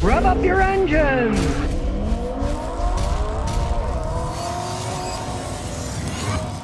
Rev up your engines!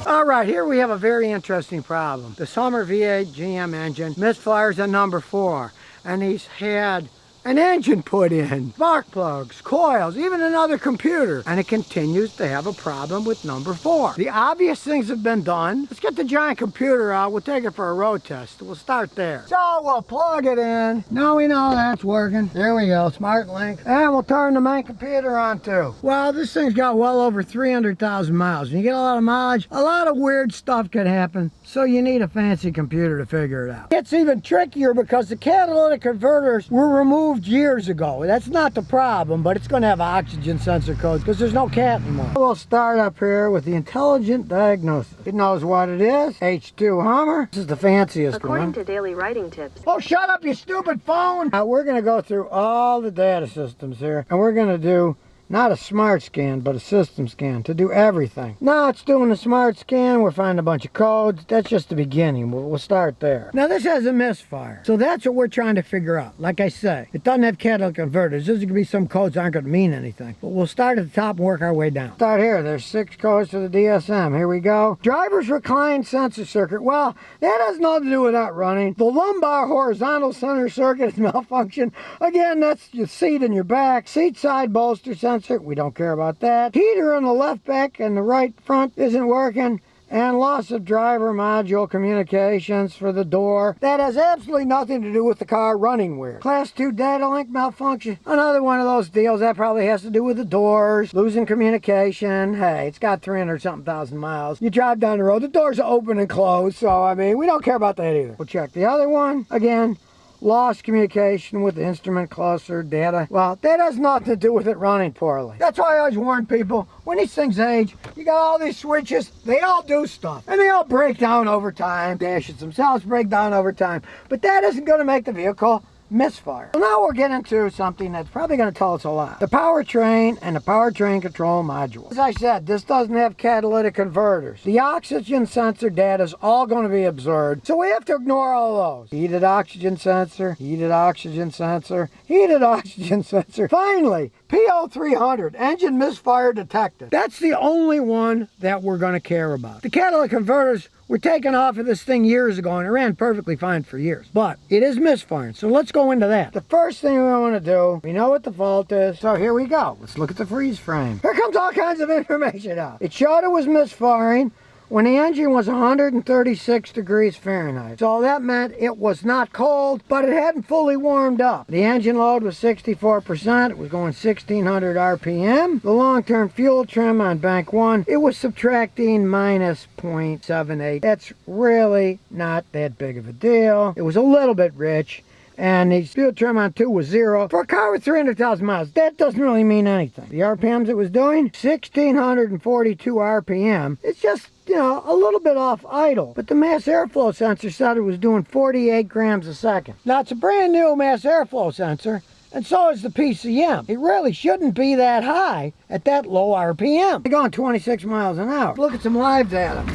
All right, here we have a very interesting problem. The Hummer V8 GM engine misfires at number 4, and he's had an engine put in, spark plugs, coils, even another computer, and it continues to have a problem with number 4. The obvious things have been done. Let's get the giant computer out. We'll take it for a road test. We'll start there. So we'll plug it in. Now we know that's working. There we go, smart link. And we'll turn the main computer on too. Well, this thing's got well over 300,000 miles. When you get a lot of mileage, a lot of weird stuff can happen. So you need a fancy computer to figure it out. It's even trickier because the catalytic converters were removed years ago. That's not the problem, but it's going to have oxygen sensor codes because there's no cat anymore. We'll start up here with the intelligent diagnosis. It knows what it is. H2 Hummer. This is the fanciest one. According to daily writing tips. Oh, shut up, you stupid phone! We're going to go through all the data systems here, and we're going to do not a smart scan, but a system scan to do everything. Now it's doing a smart scan. We're finding a bunch of codes. That's just the beginning. We'll start there. Now this has a misfire. So that's what we're trying to figure out. Like I say, it doesn't have catalytic converters. There's going to be some codes that aren't going to mean anything. But we'll start at the top and work our way down. Start here. There's 6 codes to the DSM. Here we go. Driver's recline sensor circuit. Well, that has nothing to do with that running. The lumbar horizontal center circuit is malfunction. Again, that's your seat in your back. Seat side bolster sensor. We don't care about that. Heater in the left back and the right front isn't working. And loss of driver module communications for the door. That has absolutely nothing to do with the car running weird. Class 2 data link malfunction. Another one of those deals that probably has to do with the doors. Losing communication. Hey, it's got 300-something thousand miles. You drive down the road, the doors are open and closed. So, I mean, we don't care about that either. We'll check the other one. Again, lost communication with the instrument cluster data. Well, that has nothing to do with it running poorly. That's why I always warn people, when these things age, you got all these switches, they all do stuff. And they all break down over time. Dashes themselves break down over time. But that isn't going to make the vehicle misfire. So now we're getting to something that's probably going to tell us a lot. The powertrain and the powertrain control module. As I said, this doesn't have catalytic converters. The oxygen sensor data is all going to be absurd, so we have to ignore all those. Heated oxygen sensor, heated oxygen sensor, heated oxygen sensor. Finally, PO300, engine misfire detected. That's the only one that we're going to care about. The catalytic converters were taken off of this thing years ago, and it ran perfectly fine for years. But it is misfiring, so let's go into that. The first thing we want to do, we know what the fault is, so here we go. Let's look at the freeze frame. Here comes all kinds of information out. It showed it was misfiring when the engine was 136 degrees Fahrenheit. So that meant it was not cold, but it hadn't fully warmed up. The engine load was 64%. It was going 1600 RPM. The long-term fuel trim on bank 1, it was subtracting minus 0.78. That's really not that big of a deal. It was a little bit rich. And the fuel trim on 2 was 0. For a car with 300,000 miles, that doesn't really mean anything. The RPMs it was doing, 1642 RPM. It's just, you know, a little bit off idle. But the mass airflow sensor said it was doing 48 grams a second. Now, it's a brand new mass airflow sensor, and so is the PCM. It really shouldn't be that high at that low RPM. They're going 26 miles an hour. Look at some live data.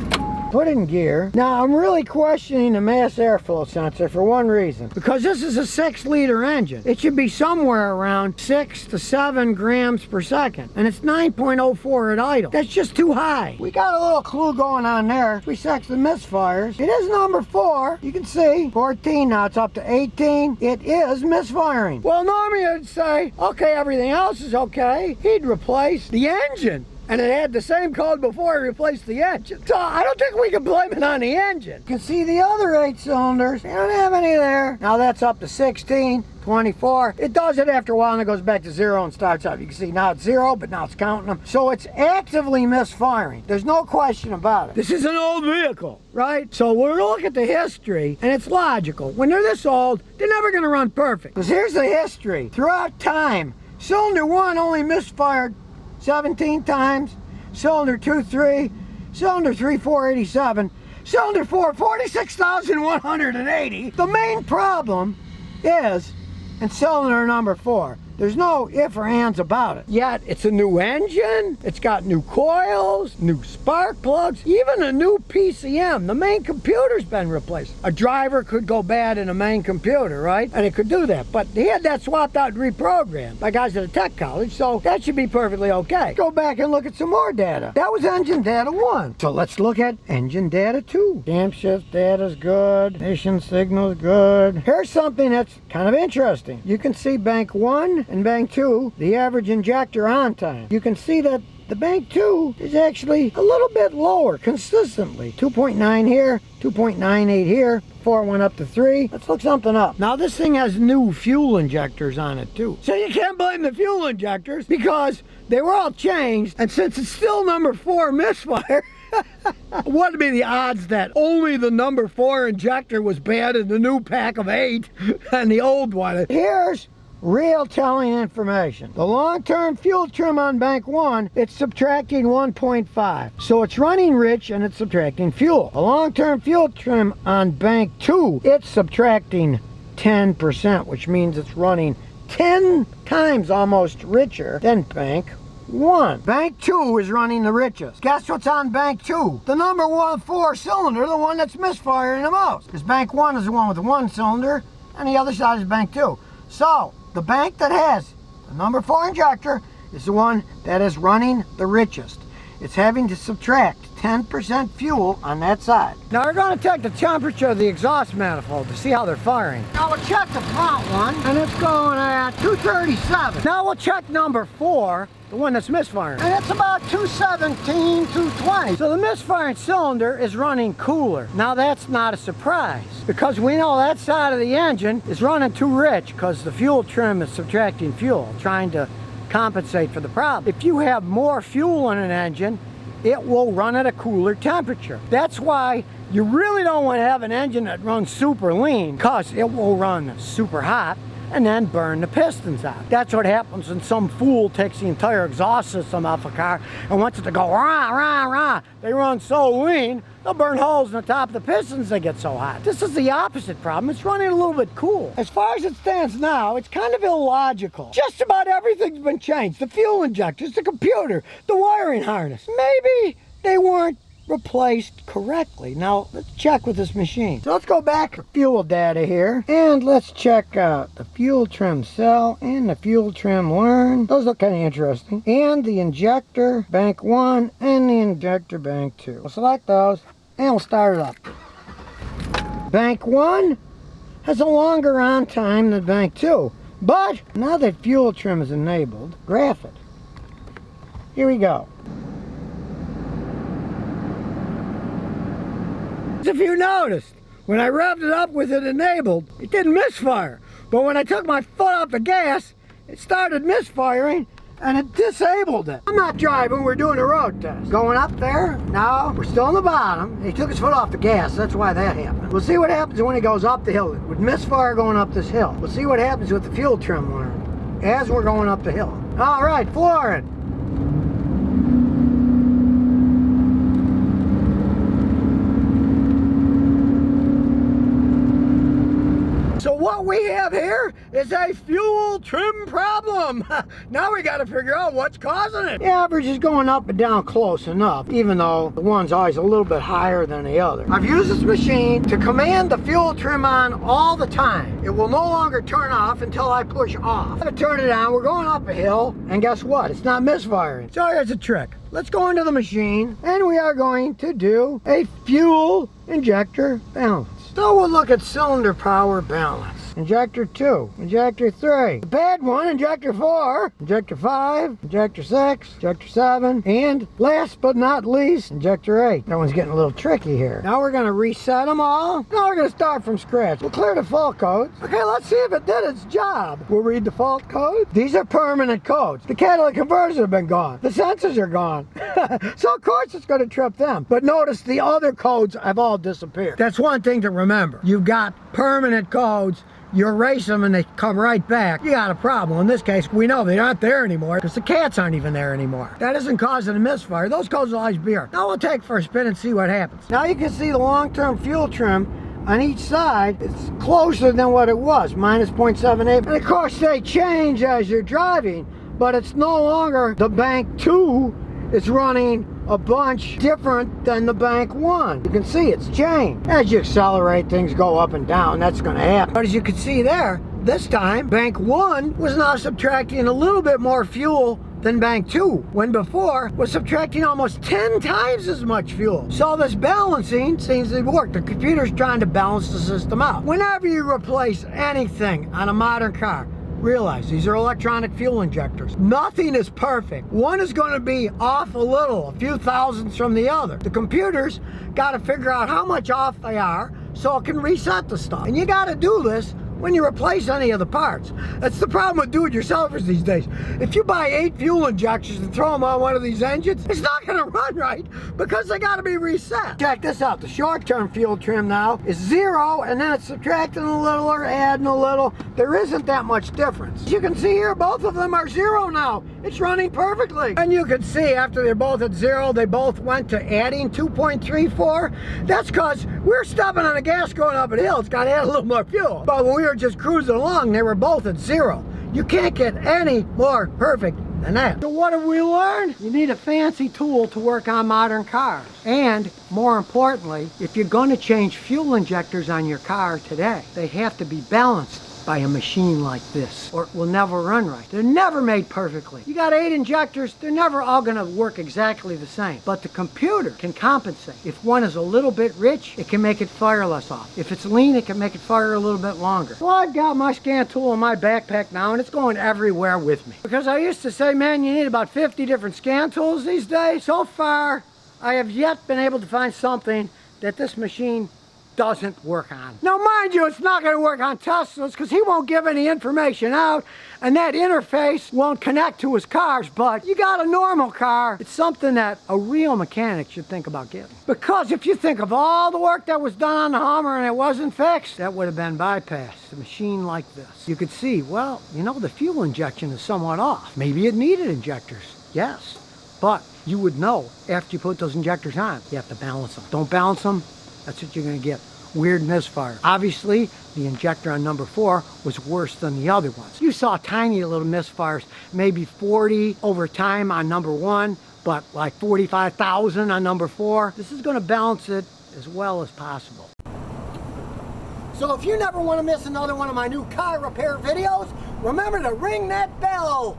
Put it in gear. Now, I'm really questioning the mass airflow sensor for one reason. Because this is a 6-liter engine. It should be somewhere around 6 to 7 grams per second. And it's 9.04 at idle. That's just too high. We got a little clue going on there. We checked the misfires. It is number 4. You can see 14, now it's up to 18. It is misfiring. Well, normally I'd say, okay, everything else is okay. He'd replace the engine. And it had the same code before he replaced the engine. So I don't think we can blame it on the engine. You can see the other 8 cylinders. They don't have any there. Now that's up to 16, 24. It does it after a while and it goes back to 0 and starts up. You can see now it's 0, but now it's counting them. So it's actively misfiring. There's no question about it. This is an old vehicle, right? So we're gonna look at the history, and it's logical. When they're this old, they're never gonna run perfect. Because here's the history. Throughout time, cylinder 1 only misfired 17 times, cylinder 2, 3, cylinder 3, 487, cylinder 4, 46,180. The main problem is in cylinder number 4. There's no ifs or ands about it. Yet, it's a new engine, it's got new coils, new spark plugs, even a new PCM. The main computer's been replaced. A driver could go bad in a main computer, right? And it could do that. But he had that swapped out and reprogrammed by guys at a tech college, so that should be perfectly okay. Go back and look at some more data. That was engine data 1. So let's look at engine data 2. Camshaft data's good. Ignition signal's good. Here's something that's kind of interesting. You can see bank 1 and bank 2, the average injector on time. You can see that the bank 2 is actually a little bit lower consistently. 2.9 here, 2.98 here, before it went up to 3. Let's look something up. Now this thing has new fuel injectors on it too. So you can't blame the fuel injectors because they were all changed, and since it's still number 4 Misfire, what would be the odds that only the number 4 injector was bad in the new pack of 8 and the old one? Here's real telling information. The long-term fuel trim on bank 1, it's subtracting 1.5. So it's running rich and it's subtracting fuel. The long-term fuel trim on bank 2, it's subtracting 10%, which means it's running 10 times almost richer than bank 1. Bank 2 is running the richest. Guess what's on bank 2? The number 1 4-cylinder, the one that's misfiring the most. Because bank 1 is the one with the 1 cylinder, and the other side is bank 2. So, the bank that has the number 4 injector is the one that is running the richest. It's having to subtract 10% fuel on that side. Now we're going to check the temperature of the exhaust manifold to see how they're firing. Now we'll check the front one, and it's going at 237. Now we'll check number 4, the one that's misfiring, and it's about 217, 220. So the misfiring cylinder is running cooler. Now that's not a surprise, because we know that side of the engine is running too rich because the fuel trim is subtracting fuel, trying to compensate for the problem. If you have more fuel in an engine, it will run at a cooler temperature. That's why you really don't want to have an engine that runs super lean, because it will run super hot and then burn the pistons out. That's what happens when some fool takes the entire exhaust system off a car and wants it to go rah, rah, rah. They run so lean, they'll burn holes in the top of the pistons, they get so hot. This is the opposite problem. It's running a little bit cool. As far as it stands now, it's kind of illogical. Just about everything's been changed. The fuel injectors, the computer, the wiring harness. Maybe they weren't replaced correctly. Now let's check with this machine. So let's go back to fuel data here, and let's check out the fuel trim cell and the fuel trim learn. Those look kind of interesting. And the injector bank 1 and the injector bank 2. We'll select those and we'll start it up. Bank 1 has a longer on time than bank 2, but now that fuel trim is enabled, graph it. Here we go. If you noticed, when I revved it up with it enabled, it didn't misfire. But when I took my foot off the gas, it started misfiring and it disabled it. I'm not driving, we're doing a road test. Going up there, now we're still on the bottom. He took his foot off the gas, that's why that happened. We'll see what happens when he goes up the hill. With misfire going up this hill. We'll see what happens with the fuel trim learn as we're going up the hill. All right, flooring. So what we have here is a fuel trim problem. Now we got to figure out what's causing it. The average is going up and down close enough, even though the one's always a little bit higher than the other. I've used this machine to command the fuel trim on all the time. It will no longer turn off until I push off. I'm going to turn it on. We're going up a hill, and guess what? It's not misfiring. So here's a trick. Let's go into the machine, and we are going to do a fuel injector balance. So we'll look at cylinder power balance. Injector 2, Injector 3, the bad one, Injector 4, Injector 5, Injector 6, Injector 7, and last but not least, Injector 8. That one's getting a little tricky here. Now we're going to reset them all. Now we're going to start from scratch. We'll clear the fault codes. Okay, let's see if it did its job. We'll read the fault codes. These are permanent codes. The catalytic converters have been gone. The sensors are gone. So of course it's going to trip them. But notice the other codes have all disappeared. That's one thing to remember. You've got permanent codes. You erase them and they come right back. You got a problem. In this case, we know they're not there anymore because the cats aren't even there anymore. That isn't causing a misfire. Those codes will always be here. Now we'll take for a spin and see what happens. Now you can see the long-term fuel trim on each side, it's closer than what it was, minus 0.78. And of course they change as you're driving, but it's no longer the bank 2. It's running a bunch different than the bank 1. You can see it's changed. As you accelerate, things go up and down. That's going to happen. But as you can see there, this time, bank 1 was now subtracting a little bit more fuel than bank 2, when before was subtracting almost 10 times as much fuel. So this balancing seems to work. The computer's trying to balance the system out. Whenever you replace anything on a modern car, realize these are electronic fuel injectors. Nothing is perfect. One is going to be off a little, a few thousandths from the other. The computer's got to figure out how much off they are so it can reset the stuff. And you got to do this when you replace any of the parts. That's the problem with do-it-yourselfers these days. If you buy 8 fuel injectors and throw them on one of these engines, it's not going to run right because they got to be reset. Check this out. The short-term fuel trim now is 0, and then it's subtracting a little or adding a little. There isn't that much difference. As you can see here, both of them are 0 now. It's running perfectly. And you can see after they're both at 0, they both went to adding 2.34. That's because we're stepping on the gas going up a hill. It's got to add a little more fuel. But when we were just cruising along, they were both at 0. You can't get any more perfect than that. So what have we learned? You need a fancy tool to work on modern cars. And more importantly, if you're going to change fuel injectors on your car today, they have to be balanced by a machine like this, or it will never run right. They're never made perfectly. You got 8 injectors, they're never all gonna work exactly the same. But the computer can compensate. If one is a little bit rich, it can make it fire less off. If it's lean, it can make it fire a little bit longer. So I've got my scan tool in my backpack now, and it's going everywhere with me. Because I used to say, man, you need about 50 different scan tools these days. So far, I have yet been able to find something that this machine doesn't work on. Now mind you, it's not going to work on Teslas because he won't give any information out and that interface won't connect to his cars, but you got a normal car, it's something that a real mechanic should think about getting. Because if you think of all the work that was done on the Hummer and it wasn't fixed, that would have been bypassed. A machine like this. You could see, well, you know, the fuel injection is somewhat off. Maybe it needed injectors, yes, but you would know after you put those injectors on, you have to balance them. Don't balance them, that's what you're going to get. Weird misfire. Obviously, the injector on number 4 was worse than the other ones. You saw tiny little misfires, maybe 40 over time on number 1, but like 45,000 on number 4. This is going to balance it as well as possible. So if you never want to miss another one of my new car repair videos, remember to ring that bell.